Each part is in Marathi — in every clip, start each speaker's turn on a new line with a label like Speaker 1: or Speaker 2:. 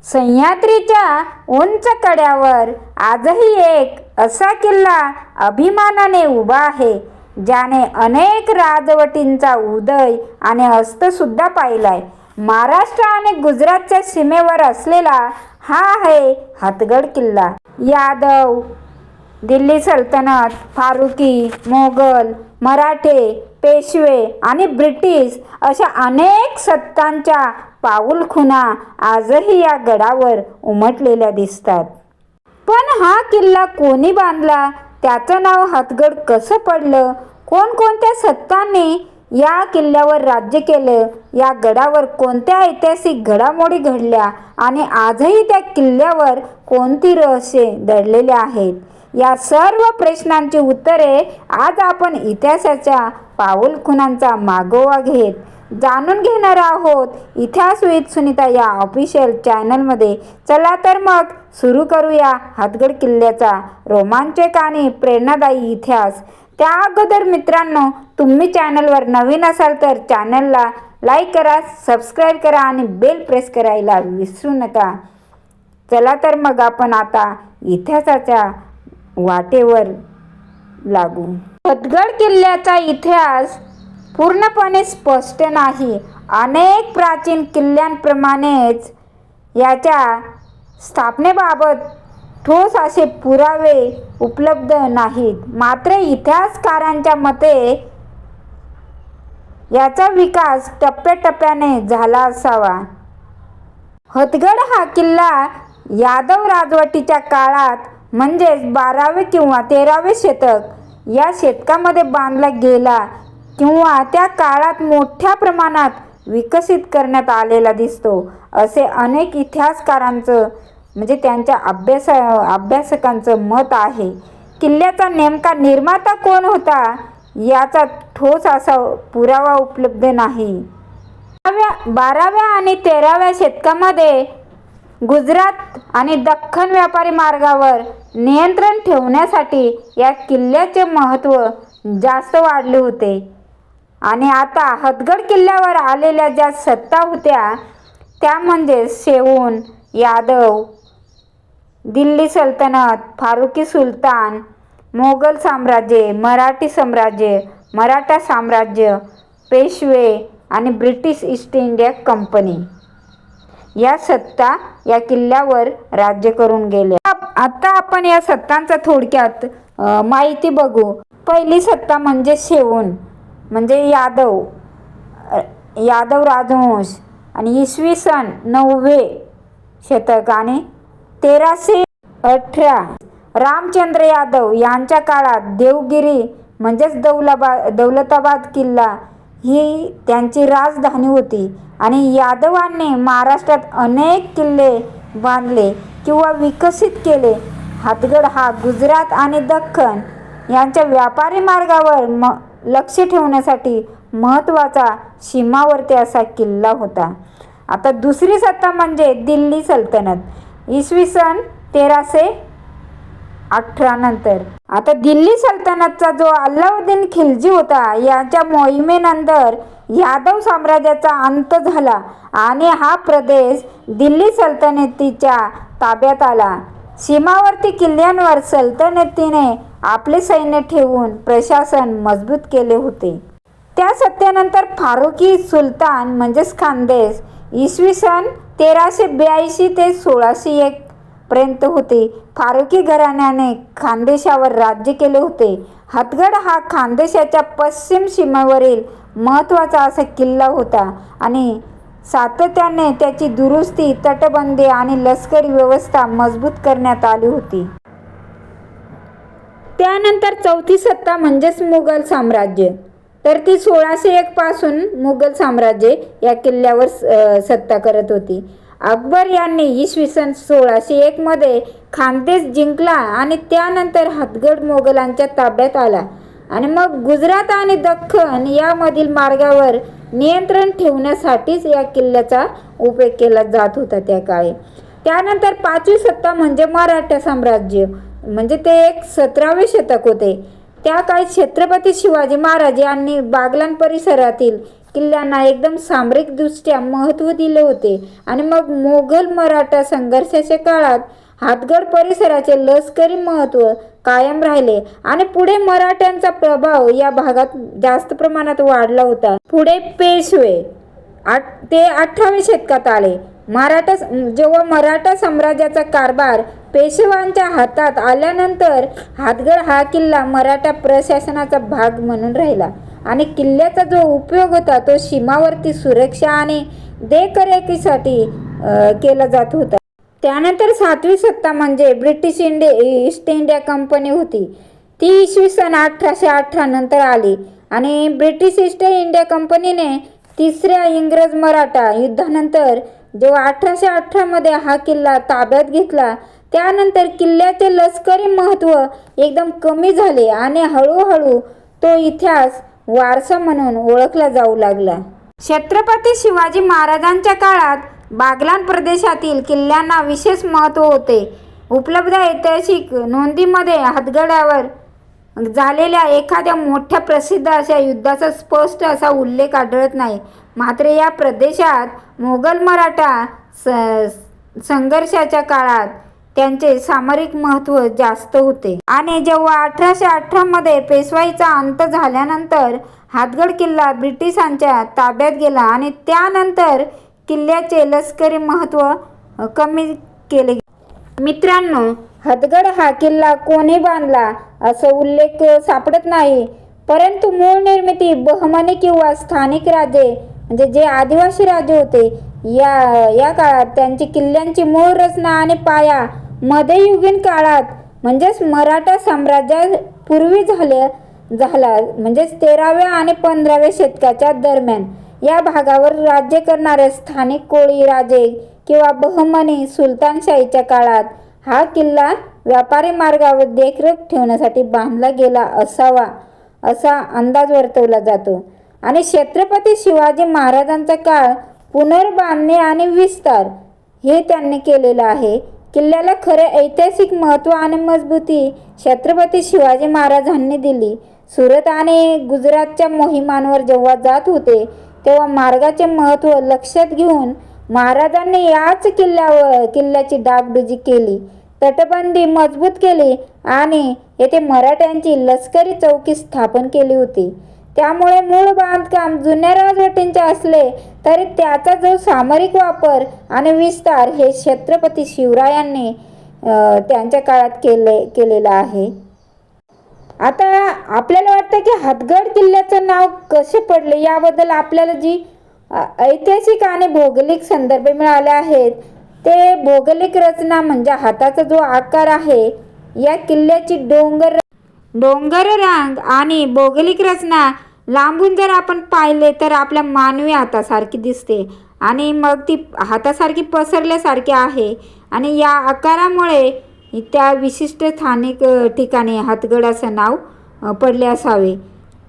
Speaker 1: सह्याद्रीच्या उंच कड्यावर आजही एक असा किल्ला अभिमानाने उभा आहे, ज्याने अनेक राजवटींचा उदय आणि अस्त सुद्धा पाहिलाय. महाराष्ट्र आणि गुजरातच्या सीमेवर असलेला हा आहे हथगड किल्ला. यादव, दिल्ली सल्तनत, फारुकी, मोगल, मराठे, पेशवे आणि ब्रिटिश अशा अनेक सत्तांच्या पाऊलखुणा आजही या गडावर उमटलेल्या दिसतात. पण हा किल्ला कोणी बांधला, त्याचं नाव हथगड कसं पडलं, कोणकोणत्या सत्तांनी या किल्ल्यावर राज्य केलं, या गडावर कोणत्या ऐतिहासिक घडामोडी घडल्या आणि आजही त्या किल्ल्यावर कोणती रहस्ये दडलेली आहेत, या सर्व प्रश्नांची उत्तरे आज आपण इतिहासाच्या पाऊलखुणांचा मागोवा घेत जाणून घेणार आहोत इतिहास विथ सुनीता या ऑफिशियल चॅनलमध्ये. चला तर मग सुरू करूया हथगड किल्ल्याचा रोमांचक आणि प्रेरणादायी इतिहास. त्या अगोदर मित्रांनो, तुम्ही चॅनलवर नवीन असाल तर चॅनलला लाईक करा, सबस्क्राईब करा आणि बेल प्रेस करायला विसरू नका. चला तर मग आपण आता इतिहासाच्या वाटेवर लागू. हथगड किल्ल्याचा इतिहास पूर्णपणे स्पष्ट नाही. अनेक प्राचीन किल्ल्यांप्रमाणेच याच्या स्थापनेबाबत ठोस असे पुरावे उपलब्ध नाहीत. मात्र इतिहासकारांच्या मते याचा विकास टप्प्याटप्प्याने झाला असावा. हथगड हा किल्ला यादव राजवटीच्या काळात म्हणजेच 12वे किंवा 13वे शतक या शतकामध्ये बांधला गेला किंवा त्या काळात मोठ्या प्रमाणात विकसित करण्यात आलेला दिसतो, असे अनेक इतिहासकारांचं म्हणजे त्यांच्या अभ्यासकांचं मत आहे. किल्ल्याचा नेमका निर्माता कोण होता याचा ठोस असा पुरावा उपलब्ध नाही. 12व्या आणि 13व्या शतकामध्ये गुजरात आणि दख्खन व्यापारी मार्गावर नियंत्रण ठेवण्यासाठी या किल्ल्याचे महत्त्व जास्त वाढले होते. आणि आता हथगड किल्ल्यावर आलेल्या ज्या सत्ता होत्या त्या म्हणजे सेवून, यादव, दिल्ली सल्तनत, फारुकी सुलतान, मोगल साम्राज्य, मराठी साम्राज्य, मराठा साम्राज्य, पेशवे आणि ब्रिटिश ईस्ट इंडिया कंपनी या सत्ता या किल्ल्यावर राज्य करून गेल्या. आता आपण या सत्तांचा थोडक्यात माहिती बघू. पहिली सत्ता म्हणजे सेवून म्हणजे यादव राजवंश आणि इसवी सन 9वे शतक आणि 1318 रामचंद्र यादव यांच्या काळात देवगिरी म्हणजेच दौलताबाद किल्ला ही त्यांची राजधानी होती. आणि यादवांनी महाराष्ट्रात अनेक किल्ले बांधले किंवा विकसित केले. हथगड हा गुजरात आणि दख्खन यांच्या व्यापारी मार्गावर लक्ष ठेवण्यासाठी महत्त्वाचा सीमावर्ती असा किल्ला होता. आता दुसरी सत्ता म्हणजे दिल्ली सल्तनत इसवी सन 1318 नंतर. आता दिल्ली सल्तनतचा जो अल्लाउद्दीन खिलजी होता याच्या मोहिमेनंतर यादव साम्राज्याचा अंत झाला आणि हा प्रदेश दिल्ली सल्तनतीच्या ताब्यात आला. सीमावर्ती किल्ल्यांवर सल्तनतीने आपले सैन्य ठेवून प्रशासन मजबूत केले होते. त्या सत्तेनंतर फारुकी सुलतान म्हणजेच खानदेश इसवी सन 1382 ते 1601 पर्यंत होते. फारुकी घराण्याने खानदेशावर राज्य केले होते. हथगड हा खानदेशाच्या पश्चिम सीमेवरील महत्त्वाचा असा किल्ला होता आणि सातत्याने त्याची दुरुस्ती, तटबंदी आणि लष्करी व्यवस्था मजबूत करण्यात आली होती. त्यानंतर चौथी सत्ता म्हणजेच मुघल साम्राज्य. तर ती 1601 पासून मुघल साम्राज्य या किल्ल्यावर सत्ता करत होती. अकबर यांनी इसवी सन 1601 मध्ये खानदेश जिंकला आणि त्यानंतर हथगड मोगलांच्या ताब्यात आला आणि मग गुजरात आणि दख्खन यामधील मार्गावर नियंत्रण ठेवण्यासाठीच या किल्ल्याचा उपयोग केला जात होता त्या काळी. त्यानंतर पाचवी सत्ता म्हणजे मराठा साम्राज्य म्हणजे ते एक 17वे शतक होते. त्या काळी छत्रपती शिवाजी महाराज यांनी बागलाण परिसरातील किल्ल्यांना एकदम सामरिकदृष्ट्या महत्त्व दिले होते. आणि मग मोगल मराठा संघर्षाच्या काळात हातगड परिसराचे लष्करी महत्त्व कायम राहिले आणि पुढे मराठ्यांचा प्रभाव या भागात जास्त प्रमाणात वाढला होता. पुढे पेशवे ते 18व्या शतकात आले. जेव्हा मराठा साम्राज्याचा कारभार पेशव्यांच्या हातात आल्यानंतर हातगड हा किल्ला मराठा प्रशासनाचा भाग म्हणून राहिला आणि किल्ल्याचा जो उपयोग होता तो सीमावर्ती सुरक्षा आणि देखरेखीसाठी केला जात होता. त्यानंतर 7वी सत्ता म्हणजे ब्रिटिश ईस्ट इंडिया कंपनी होती. ती इसवी सन 1818 नंतर आली आणि ब्रिटिश ईस्ट इंडिया कंपनीने तिसऱ्या इंग्रज मराठा युद्धानंतर जेव्हा 1818 मध्ये हा किल्ला ताब्यात घेतला त्यानंतर किल्ल्याचे लष्करी महत्त्व एकदम कमी झाले आणि हळूहळू तो इतिहास वारसा म्हणून ओळखला जाऊ लागला. छत्रपती शिवाजी महाराजांच्या काळात बागलाण प्रदेशातील किल्ल्यांना विशेष महत्त्व होते. उपलब्ध ऐतिहासिक नोंदीमध्ये हातगडावर झालेल्या एखाद्या मोठ्या प्रसिद्ध अशा युद्धाचा स्पष्ट असा उल्लेख आढळत नाही. मात्र या प्रदेशात मोगल मराठा संघर्षाच्या काळात त्यांचे सामरिक महत्त्व जास्त होते. आणि जेव्हा 1818 मध्ये पेशवाईचा अंत झाल्यानंतर हातगड किल्ला ब्रिटिशांच्या ताब्यात गेला आणि त्यानंतर किल्ल्याचे लष्करी महत्त्व कमी केले. मित्रांनो, हातगड हा किल्ला कोणी बांधला असा उल्लेख सापडत नाही, परंतु मूळ निर्मिती बहमनी किंवा स्थानिक राजे म्हणजे जे आदिवासी राजे होते या काळात त्यांची किल्ल्यांची मूळ रचना आणि पाया मध्ययुगीन काळात म्हणजेच मराठा साम्राज्यापूर्वी झाला म्हणजेच 13व्या आणि 15व्या शतकाच्या दरम्यान या भागावर राज्य करणारे स्थानिक कोळी राजे किंवा बहमनी सुलतानशाहीच्या काळात हा किल्ला व्यापारी मार्गावर देखरेख ठेवण्यासाठी बांधला गेला असावा असा अंदाज वर्तवला जातो. आणि छत्रपती शिवाजी महाराजांचा काळ पुनर्बांधणी आणि विस्तार हे त्यांनी केलेलं आहे. किल्ल्याला खरे ऐतिहासिक महत्त्व आणि मजबूती छत्रपती शिवाजी महाराजांनी दिली. सुरत आणि गुजरातच्या मोहिमांवर जेव्हा जात होते तेव्हा मार्गाचे महत्त्व लक्षात घेऊन महाराजांनी याच किल्ल्याची डागडुजी केली, तटबंदी मजबूत केली आणि येथे मराठ्यांची लष्करी चौकी स्थापन केली होती. त्यामुळे मूळ बांधकाम जुन्या राजवटींचे असले तरी त्याचा जो सामरिक वापर आणि विस्तार हे छत्रपती शिवरायांनी त्यांच्या काळात केलेला आहे. आता आपल्याला वाटतं की हातगड किल्ल्याचं नाव कसे पडले याबद्दल आपल्याला जी ऐतिहासिक आणि भौगोलिक संदर्भ मिळाले आहेत ते भौगोलिक रचना म्हणजे हाताचा जो आकार आहे या किल्ल्याची डोंगर रांग आणि भौगोलिक रचना लांबून जर आपण पाहिले तर आपल्या मानवी हातासारखी दिसते आणि मग ती हातासारखी पसरल्यासारखी आहे आणि या आकारामुळे त्या विशिष्ट स्थानिक ठिकाणी हातगड असं नाव पडले असावे.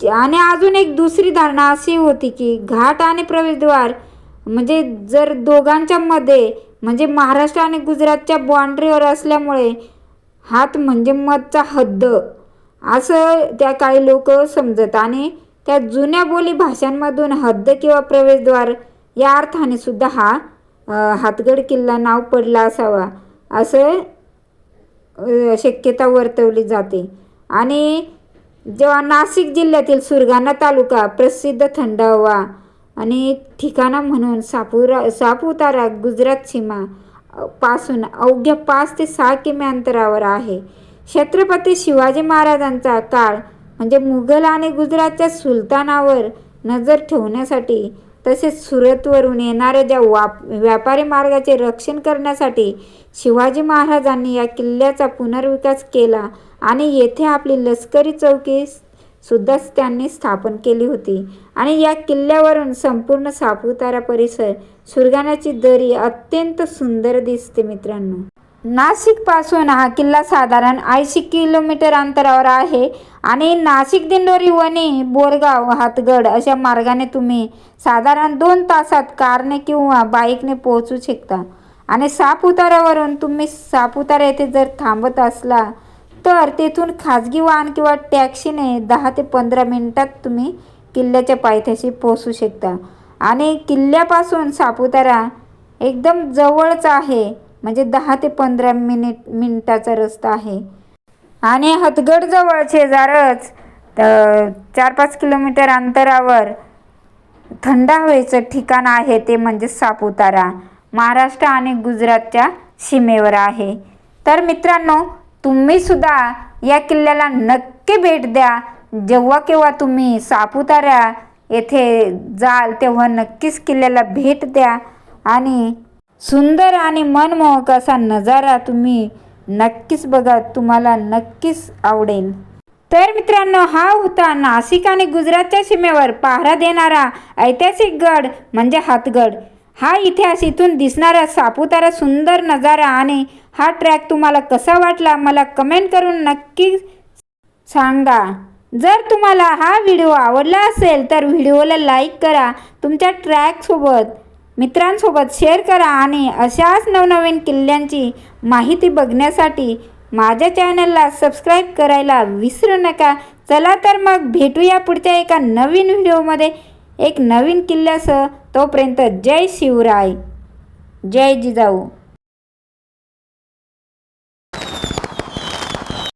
Speaker 1: आणि अजून एक दुसरी धारणा अशी होती की घाट आणि प्रवेशद्वार म्हणजे जर दोघांच्या मध्ये म्हणजे महाराष्ट्र आणि गुजरातच्या बाँड्रीवर असल्यामुळे हात म्हणजे मधचा हद्द असं त्या काळी लोक समजत आणि त्या जुन्या बोली भाषांमधून हद्द किंवा प्रवेशद्वार या अर्थाने सुद्धा हा हातगड किल्ला नाव पडला असावा असं शक्यता वर्तवली जाते. आणि जेव्हा नाशिक जिल्ह्यातील सुरगाणा तालुका प्रसिद्ध थंड हवा आणि ठिकाणा म्हणून सापुतारा गुजरात सीमा पासून अवघ्या 5 ते 6 किमी अंतरावर आहे. छत्रपती शिवाजी महाराजांचा काळ म्हणजे मुघल आणि गुजरातच्या सुलतानावर नजर ठेवण्यासाठी तसेच सुरतवरून येणाऱ्या ज्या व्यापारी मार्गाचे रक्षण करण्यासाठी शिवाजी महाराजांनी या किल्ल्याचा पुनर्विकास केला आणि येथे आपली लष्करी चौकी सुद्धा त्यांनी स्थापन केली होती. आणि या किल्ल्यावरून संपूर्ण सापुतारा परिसर सुरगाण्याची दरी अत्यंत सुंदर दिसते. मित्रांनो, नाशिकपासून हा किल्ला साधारण 80 किलोमीटर अंतरावर आहे आणि नाशिक दिंडोरी वणी बोरगाव हातगड अशा मार्गाने तुम्ही साधारण 2 तासात कारने किंवा बाईकने पोहोचू शकता. आणि सापुताऱ्यावरून तुम्ही सापुतारा येथे जर थांबत असला तर तेथून खाजगी वाहन किंवा टॅक्सीने 10 ते 15 मिनिटात तुम्ही किल्ल्याच्या पायथ्याशी पोहोचू शकता. आणि किल्ल्यापासून सापुतारा एकदम जवळच आहे, म्हणजे 10 ते 15 मिनिटाचा रस्ता आहे. आणि हतगडजवळ शेजारच 4-5 किलोमीटर अंतरावर थंड हवेचं ठिकाण आहे, ते म्हणजे सापुतारा. महाराष्ट्र आणि गुजरातच्या सीमेवर आहे. तर मित्रांनो, तुम्ही सुद्धा या किल्ल्याला नक्की भेट द्या. जेव्हा केव्हा तुम्ही सापुतारा येथे जाल तेव्हा नक्कीच किल्ल्याला भेट द्या आणि सुंदर आणि मनमोहक असा नजारा तुम्ही नक्कीच बघा, तुम्हाला नक्कीच आवडेल. तर मित्रांनो, हा होता नाशिक आणि गुजरातच्या सीमेवर पहारा देणारा ऐतिहासिक गड म्हणजे हतगड. हा इतिहास, इथून दिसणारा सापुतारा, सुंदर नजारा आणि हा ट्रॅक तुम्हाला कसा वाटला मला कमेंट करून नक्की सांगा. जर तुम्हाला हा व्हिडिओ आवडला असेल तर व्हिडिओला लाईक करा, तुमच्या ट्रॅकसोबत मित्रांसोबत शेअर करा आणि अशाच नवनवीन किल्ल्यांची माहिती बघण्यासाठी माझ्या चॅनलला सबस्क्राईब करायला विसरू नका. चला तर मग भेटूया पुढच्या एका नवीन व्हिडिओमध्ये एक नवीन किल्ल्यासह. तोपर्यंत जय शिवराय, जय जिजाऊ.